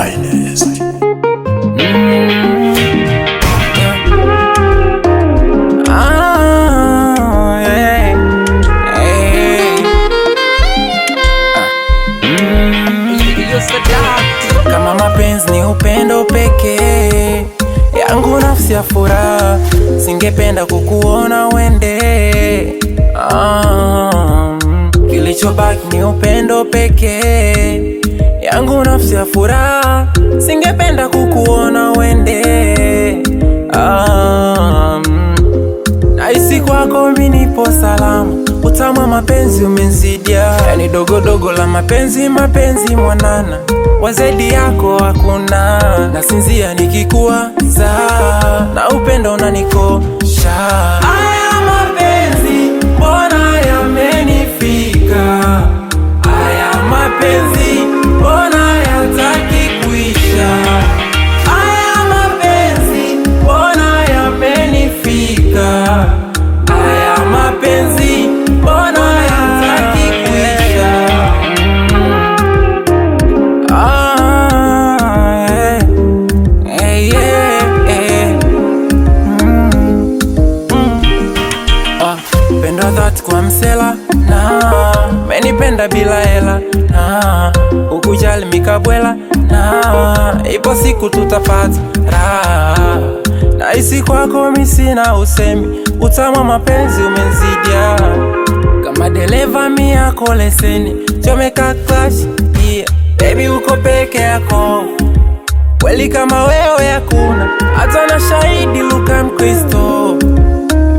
finest. Kama mapenzi ni upendo pekee yangu, nafsi ya furaha, singependa kukuona wende. Kilichobaki ni upendo pekee yangu, nafsi ya furaha, singependa kukuona wende. Nahisi kwako mimi nipo salama, utamu wa mapenzi umenzidia. Yani dogo dogo la mapenzi, mapenzi mwanana, wa zaidi yako hakuna. Nasinzia nikikuwaza, na upendo unanikosha. Haya mapenzi mbona yamenifika? Haya mapenzi mbona yataki kuisha? Haya mapenzi mbona yamenifika? Haya mapenzi mbona yataki kuisha? Pendo dhati kwa msela na menipenda bila hela na ukujali mikabwela na ipo siku tutapata raha. Nahisi kwako mimi sina usemi, utamu wa mapenzi umenzidia. Kama dereva mimi yako leseni, chomeka clash, yeah. Baby uko peke yako, kweli kama wewe hakuna, hata na shahidi Luka Mkristo.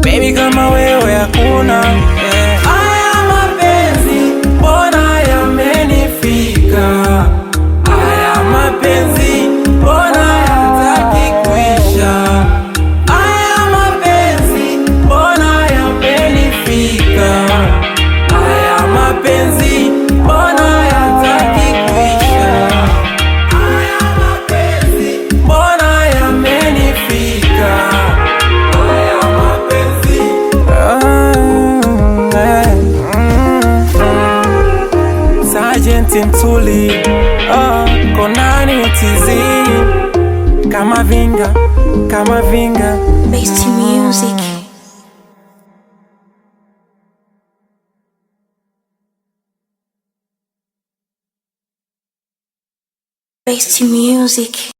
Baby kama wewe hakuna, yeah. Haya mapenzi mbona yamenifika? Haya mapenzi mbona yataki kuisha? Haya mapenzi mbona yamenifika? Haya mapenzi mbona yataki kuisha? Haya mapenzi mbona yamenifika? Sergeant Mtuli, Konani utizi, kama vinga, kama vinga. Best music. Best music.